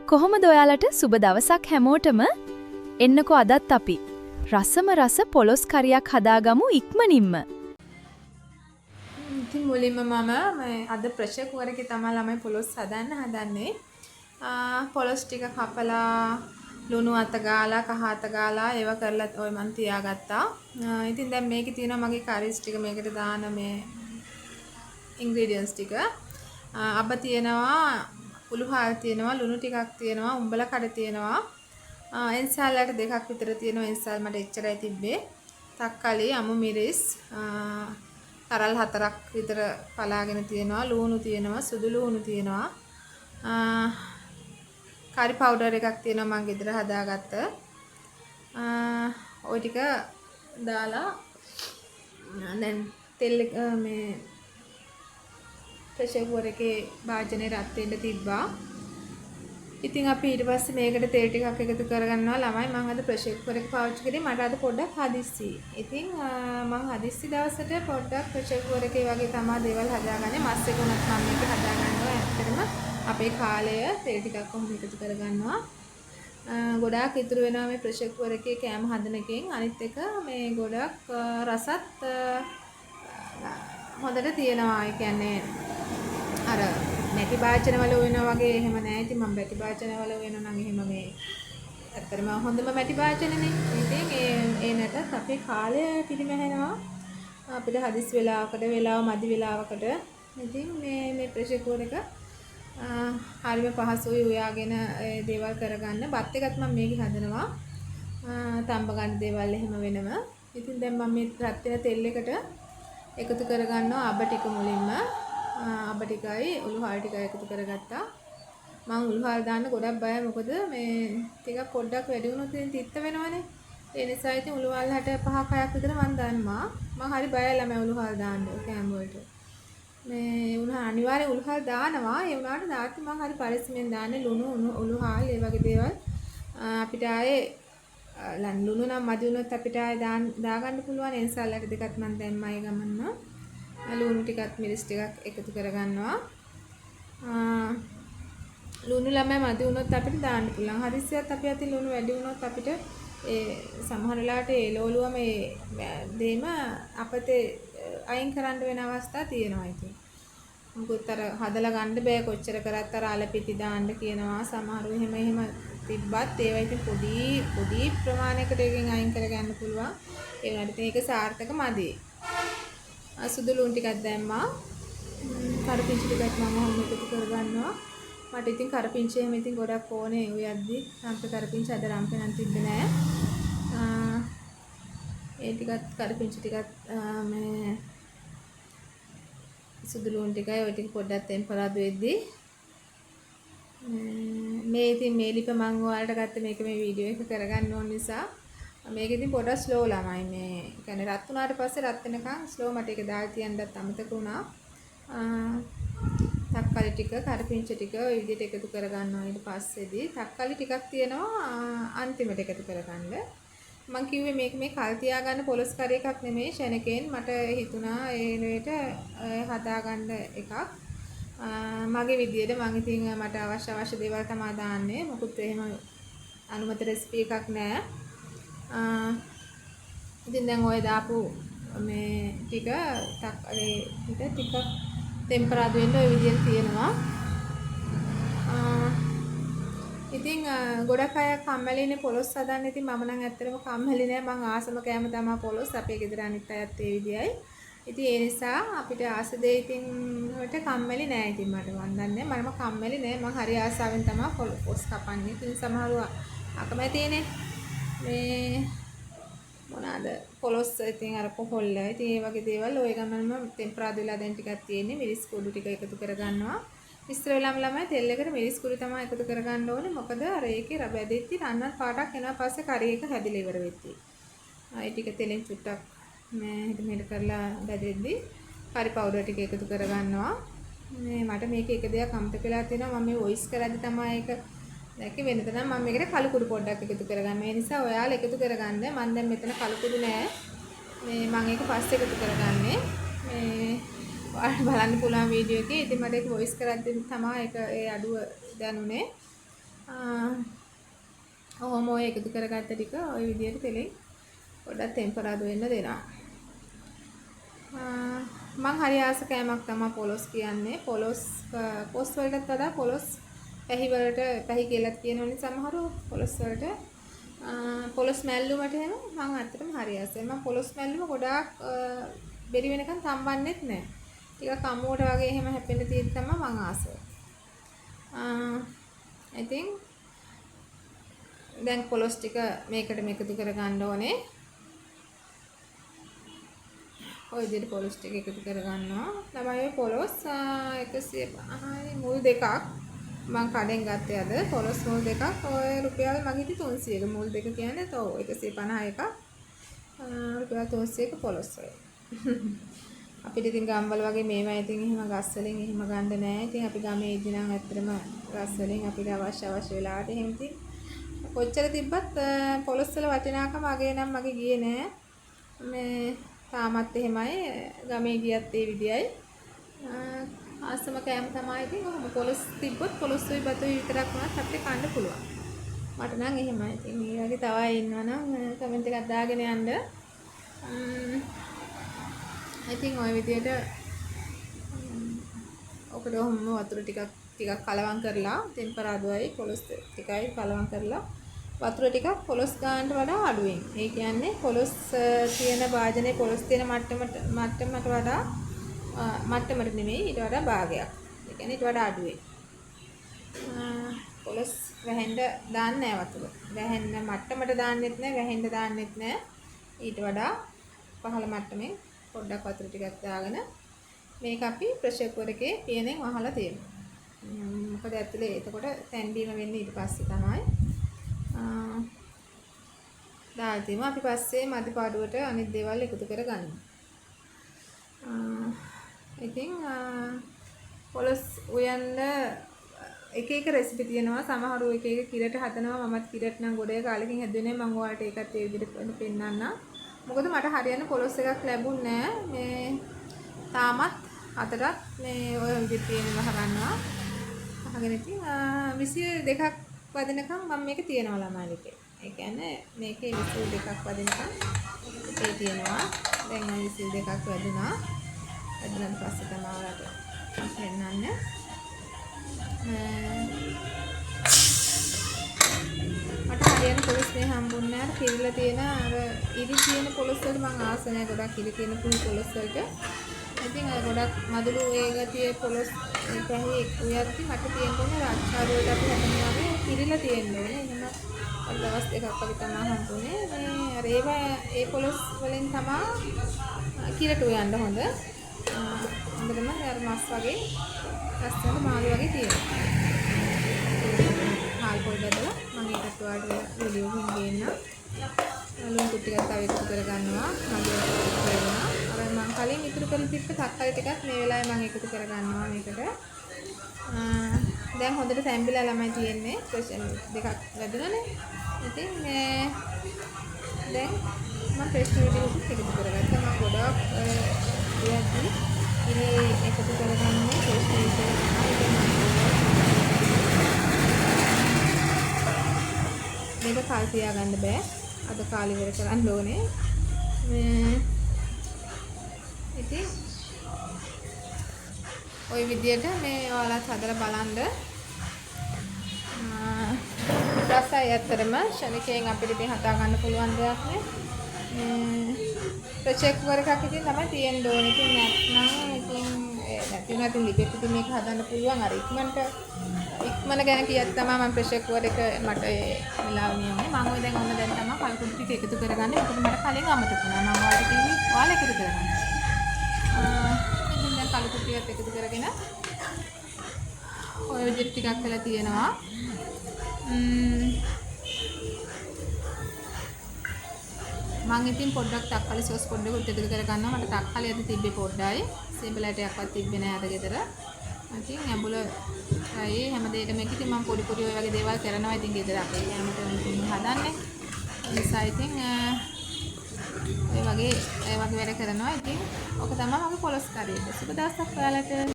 කොහොමද ඔයාලට සුබ දවසක් හැමෝටම එන්නකෝ අදත් අපි රසම රස පොලොස් කරියක් හදාගමු ඉක්මනින්ම. ඉතින් මුලින්ම මම අද ප්‍රෙෂර් කුකර් එකේ තමයි ළමයි පොලොස් හදන්නේ. පොලොස් ටික කපලා ලුණු අත ගාලා කහ අත ගාලා ඒව කරලා ඔය මන් තියාගත්තා. ඉතින් දැන් මේකේ තියෙනවා මගේ කරිස් ටික මේකට දාන මේ ඉන්ග්‍රීඩියන්ට්ස් ටික. අබ තියෙනවා, උළුහාල් තියෙනවා, ලුණු ටිකක් තියෙනවා, උඹල කඩ තියෙනවා. එන්සාලට දෙකක් විතර තියෙනවා. එන්සාල් මට එච්චරයි තිබ්බේ. තක්කාලි, අමු මිරිස්, කරල් 4ක් විතර පලාගෙන තියෙනවා. ලුණු තියෙනවා, සුදු ලුණු තියෙනවා. කරි පවුඩර් එකක් තියෙනවා මම ගෙදර හදාගත්ත. ওই ටික දාලා දැන් තෙල් මේ ප්‍රෙෂර් කුකර් එකේ භාජනේ රත් වෙන්න තිබ්බා. ඉතින් අපි ඊට පස්සේ මේකට තෙල් ටිකක් එකතු කරගන්නවා ළමයි. මම අද ප්‍රෙෂර් කුකර් එක පාවිච්චි කරේ මට අද පොඩ්ඩක් හදිස්සි. ඉතින් මම හදිස්සි දවසට පොඩ්ඩක් ප්‍රෙෂර් කුකර් එකේ වගේ තමයි දේවල් හදාගන්නේ. මස් එක උනත් මම මේක හදාගන්නවා. ඇත්තටම අපේ කාලය තෙල් ටිකක් කොහොම එකතු කරගන්නවා. ගොඩාක් ඉතුරු වෙනවා මේ ප්‍රෙෂර් කුකර් එකේ කෑම හදන එකෙන්. අනිත් එක මේ ගොඩක් රසත් හොඳට තියෙනවා. ඒ කියන්නේ අර නැටි භාජනවල වෙනවා වගේ එහෙම නෑ. ඉතින් මම බැටි භාජනවල වෙනවා නම් එහෙම මේ ඇත්තටම හොඳම මැටි භාජනනේ. ඉතින් ඒ නැටත් අපේ කාලය පිරිමැහෙනවා. අපිට හදිස් වෙලාවකට මදි වෙලාවකට. ඉතින් මේ ප්‍රෙෂර් කුකර් එක හරිම පහසුයි උයාගෙන දේවල් කරගන්න. බත් එකත් මම මේකේ හදනවා. තම්බ ගන්න දේවල් එහෙම වෙනම. ඉතින් දැන් මම මේ රත් වෙන තෙල් එකට එකතු කරගන්නවා අබ ටික මුලින්ම. අබ ටිකයි උළුහාල් ටිකයි එකතු කරගත්තා. මම උළුහාල් දාන්න ගොඩක් බයයි මොකද මේ ටික පොඩ්ඩක් වැඩි වුණොත් ඉතින් තිත්ත වෙනවනේ. ඒ නිසා ඉතින් උළුහාල් 65 6ක් විතර මම දානවා. මම හරි බයයි ළමයි උළුහාල් දාන්න කෑම වලට. මේ උණා අනිවාර්යෙන් උළුහාල් දානවා. ඒ වුණාට දාති මම හරි පරිස්සමෙන් දාන්නේ ලුණු උළුහාල් ඒ වගේ දේවල්. අපිට ආයේ ලුණු නම් මදි වුණොත් අපිට ආයේ දාගන්න පුළුවන්. එන්සාලට දෙකක් මම දැම්මා ඒ ගමන්න. ලුණු ටිකත් මිරිස් ටිකක් එකතු කරගන්නවා. ලුණු ළමයි මදි වුණොත් අපිට දාන්න පුළුවන්. හදිස්සියත් අපි අතින් ලුණු වැඩි වුණොත් අපිට ඒ සමහර වෙලාවට ඒ ලෝලුවම ඒ දෙම අපතේ අයින් කරන්න වෙන අවස්ථා තියෙනවා ඉතින්. මොකද අර හදලා ගන්න බෑ කොච්චර කරත් අර අලපිටි දාන්න කියනවා. සමහරව එහෙම තිබ්බත් ඒවා ඉතින් පොඩි ප්‍රමාණයකට එකෙන් අයින් කරගන්න පුළුවන්. ඒ වුණාට ඉතින් ඒක සාර්ථක මදි. සුදු ලුණු ටිකක් දැම්මා. කරපිංචි ටිකක් මම ඔහොම එකතු කරගන්නවා. මට ඉතින් කරපිංචි එහෙම ඉතින් ගොඩක් ඕනේ උයද්දි. රම්ප කරපිංචි අද රම්ප නම් තිබ්බේ නෑ. ඒ ටිකත් කරපිංචි ටිකත් මේ සුදු ලුණු ටිකයි ඔය ටික පොඩ්ඩක් ටෙම්පරාදු වෙද්දි මේ ඉතින් මේ ලිප මම ඔයාලට ගත්ත මේක මේ වීඩියෝ එක කරගන්න ඕන නිසා මේක ඉතින් පොඩක් ස්ලෝ ළමයි මේ කියන්නේ රත් වුණාට පස්සේ රත් වෙනකන් ස්ලෝ මට ඒක දාලා තියන්නත් අමතක වුණා. තක්කාලි ටික කරපිංචි ටික ඔය විදිහට එකතු කරගන්නවා. ඊට පස්සේදී තක්කාලි ටිකක් තියෙනවා අන්තිමට එකතු කරගන්න. මම කිව්වේ මේක මේ කල් තියාගන්න පොලොස් කරි එකක් නෙමෙයි ෂණකෙන් මට හිතුණා ඒ වෙලෙට හදාගන්න එකක්. මගේ විදියට මම ඉතින් මට අවශ්‍ය දේවල් තමයි දාන්නේ. මොකුත් එහෙම අනුමත රෙසිපි එකක් නෑ. ඉතින් දැන් ඔය දාපු මේ ටික ටික ටෙම්පරාදු වෙන්න ඔය විදියට තියෙනවා. ඉතින් ගොඩක් අය කම්මැලිනේ පොලොස් හදන්න. ඉතින් මම නම් ඇත්තටම කම්මැලි නෑ. මං ආසම කෑම තමයි පොලොස්. අපේ ගෙදර අනිත් අයත් ඒ විදියයි. ඉතින් ඒ නිසා අපිට ආස දෙය ඉතින් වලට කම්මැලි නෑ. ඉතින් මට මන් දන්නේ මම කම්මැලි නෑ. මං හරි ආසාවෙන් තමයි පොලොස් කපන්නේ. ඉතින් සමහරව අකමැතිනේ. මේ මොනවාද පොලොස් ඉතින් අර කොහොල්ල. ඉතින් ඒ වගේ දේවල් ඔය ගමන්ම ටෙම්පරාදු වෙලා දැන් ටිකක් තියෙන්නේ. මිරිස් කුඩු ටික එකතු කරගන්නවා. ඉස්සර වෙලාම ළමයි තෙල් එකට මිරිස් කුඩු තමයි එකතු කරගන්න ඕනේ. මොකද අර ඒකේ රබැදෙtti රන්නත් පාටක් එනවා පස්සේ කරි එක හැදිලා ඉවර වෙද්දී. ඒ ටික තෙලෙන් චුට්ටක් මෙහෙට කරලා බැදෙද්දී කරි පවුඩර් ටික එකතු කරගන්නවා. මේ මට මේක එක දෙයක් අමතක වෙලා තියෙනවා. මම මේ වොයිස් කරද්දි තමයි ඒක දැක්කේ. වෙනද නම් මම මේකට කළු කුඩු පොඩ්ඩක් එකතු කරගන්නවා. ඒ නිසා ඔයාලා එකතු කරගන්න. මම දැන් මෙතන කළු කුඩු නෑ. මේ මම ඒක පස්සේ එකතු කරගන්නේ. මේ ඔයාලට බලන්න පුළුවන් වීඩියෝ එකේ. ඉතින් මට ඒක වොයිස් කරද්දි තමයි ඒක ඒ අඩුව දැනුනේ. ඔහොම ඔය එකතු කරගත්ත ටික ওই විදිහට තෙලෙන් පොඩ්ඩක් ටෙම්පරාදු වෙන්න දෙනවා. මං හරි ආස කෑමක් තමයි පොලොස් කියන්නේ. පොලොස් පොස් වලටත් වඩා පොලොස් පැහි වලට පැහි කියලාත් කියනවනේ සමහරව පොලොස් වලට. පොලොස් මැල්ලුමට එහෙම මං අත්තටම හරි ආසයි. මං පොලොස් මැල්ලුම ගොඩාක් බෙරි වෙනකන් තම්බන්නෙත් නැහැ. ටිකක් අමුවට වගේ එහෙම හැපෙන්න තියෙද්දි තමයි මං ආසයි. I think දැන් පොලොස් ටික මේකට එකතු කරගන්න ඕනේ. ඔය විදිහට පොලොස් ටික එකතු කරගන්නවා. තමයි ඔය පොලොස් 150යි මුල් දෙකක් මම කඩෙන් ගත්තේ අද. පොලොස් මුල් දෙකක් ඔය රුපියල් මගේ ඉතින් 300ක මුල් දෙක කියන්නේ තෝ 150 එකක්. රුපියල් 300ක පොලොස් වල. අපිට ඉතින් ගම්වල වගේ මේවා ඉතින් එහෙම ගස් වලින් එහෙම ගන්න නෑ. ඉතින් අපි ගමේ ඉදි නම් ඇත්තටම ගස් වලින් අපිට අවශ්‍ය වෙලාවට එහෙම ඉතින් කොච්චර තිබ්බත් පොලොස් වල වටිනාකම අගේ නම් මගේ ගියේ නෑ. මේ තාමත් එහෙමයි ගමේ ගියත් ඒ විදියයි. ආසම කෑම තමයි ඉතින් ඔහොම පොලොස් තිබ්බොත් පොලොස්ුයි බතුයි විතරක් වුණත් අපිට කන්න පුළුවන්. මට නම් එහෙමයි. ඉතින් මේ වගේ තව අය ඉන්නවනම් කමෙන්ට් එකක් දාගෙන යන්න. ඉතින් ওই විදියට ඔකට ඔහොම වතුර ටිකක් කලවම් කරලා ටෙම්පරාදුවයි පොලොස් ටිකයි කලවම් කරලා වතුර ටිකක් පොලොස් ගන්නට වඩා අඩුවෙන්. ඒ කියන්නේ පොලොස් තියෙන භාජනයේ පොලොස් තියෙන මට්ටමට වඩා මට්ටමට නෙමෙයි ඊට වඩා භාගයක්. ඒ කියන්නේ ඊට වඩා අඩුවෙන්. පොලොස් වැහෙන්න දාන්නේ නැහැ වතුර. වැහෙන්න මට්ටමට දාන්නෙත් නැහැ, වැහෙන්න දාන්නෙත් නැහැ. ඊට වඩා පහළ මට්ටමේ පොඩ්ඩක් වතුර ටිකක් දාගෙන මේක අපි ප්‍රෙෂර් කුකර් එකේ පියනෙන් වහලා තියෙනවා. මොකද ඇතුලේ එතකොට තැන්බීම වෙන්නේ ඊට පස්සේ තමයි. දාල්තිම අපි පස්සේ මදි පාඩුවට අනිත් දේවල් එකතු කරගන්න. ඉතින් පොලොස් උයන්න එක එක රෙසිපි තියෙනවා. සමහරව එක එක කිරට හදනවා. මමත් කිරට නම් ගොඩේ කාලෙකින් හැදුවේ මම ඔයාලට ඒකත් ඒ විදිහට පෙන්නන්නම්. මොකද මට හරියන පොලොස් එකක් ලැබුණේ නැහැ. මේ තාමත් අතටත් මේ ඔය විදිහට තියෙනවා ගන්නවා. අහගෙන ඉතින් 22ක් වදිනකම් මම මේක තියනවා ළමාලිකේ. ඒ කියන්නේ මේකේ 22ක් වදිනකම් ඒ තියනවා. දැන් 22ක් වැදුනා. වැදුනන් පස්සේ තමයි ඔයාලට පෙන්නන්නේ. මට හරියන පොලොස් මේ හම්බුන්නේ නැහැ. කිරිලා තියෙන අර ඉරි තියෙන පොලොස් වලට මම ආස නැහැ. ගොඩක් ඉරි තියෙන පුළු පොලොස් වලට. ඉතින් අර ගොඩක් මදුළු ඒ ගතියේ පොලොස් පැහි උයද්දි මට තියෙන්නේ රාජ්කාරි වලට අපි හදනවා වගේ කිරිලා තියෙන්න ඕනේ. එහෙම දවස් දෙකක් වගේ තමයි හම්බුනේ. මේ අර ඒ පොලොස් වලින් තමයි කිරට උයන්න හොඳ. හොඳටම අර මස් වගේ ලස්සන මාළු වගේ තියෙනවා. හාල් පොල් බදලා මම ඒකට ඔයාලට වීඩියෝ එකකින් ගේන්න. ලුණු ටිකක් තව එකතු කරගන්නවා. මගේ කරනවා. අර මම කලින් ඉතුරු කරලා තිබ්බ තක්කාලි ටිකක් මේ වෙලාවේ මම එකතු කරගන්නවා මේකට. දැන් හොඳට තැම්බිලා ළමයි තියෙන්නේ. දෙකක් වැදුණානේ. ඉතින් මේ දැන් මම ෆ්‍රෙෂ් ටික එකතු කරගත්තා. මම ගොඩක් ඉතින් එකතු කරගන්නේ ෆ්‍රෙෂ් ටික මේක කල් තියාගන්න බෑ. අද කාලි ඉවර කරන්න ඕනේ. ඉතින් ওই විදියට මේ ඔයාලත් හදලා බලන්න. රසයි ඇත්තරම ශනිකයෙන් අපිට ඉතින් හදා ගන්න පුළුවන් දෙයක් නේ. ප්‍රෙෂර් කුකර් එකක් ඉතින් තමයි තියෙන්න ඕනේ. ඉතින් නැත්නම් ඉතින් නැති ලිපෙත් ඉතින් මේක හදන්න පුළුවන්. අර ඉක්මන ගැන කියත් තමයි මම ප්‍රෙෂර් කුකර් එක මට ඒ වෙලාව නියමනේ. මම ඔය දැන් ඔන්න දැන් තමයි කල්කුඩු ටික එකතු කරගන්නේ. මොකද මට කලින් අමතක වුණා. මම ඔයාලට කිව්වේ ඔයාලා එකතු කරගන්න. ඉතින් දැන් කල්කුඩු ටිකත් එකතු කරගෙන ඔය විදිහට ටිකක් වෙලා තියෙනවා. මම ඉතින් පොඩ්ඩක් තක්කාලි සෝස් පොඩ්ඩක් එකතු කරගන්නවා. මට තක්කාලි අද තිබ්බේ පොඩ්ඩයි. සීබලයට එකක්වත් තිබ්බේ නෑ අද ගෙදර. ඉතින් ඇඹුල අය හැමදේටම ඉතින් මම පොඩි ඔය වගේ දේවල් කරනවා. ඉතින් ගෙදර අපේ යාමට හදන්නේ. ඒ නිසා ඉතින් ඔය වගේ වැඩ කරනවා. ඉතින් ඔක තමයි මගේ පොලොස් කාරිය. සුබ දවසක් ඔයාලට.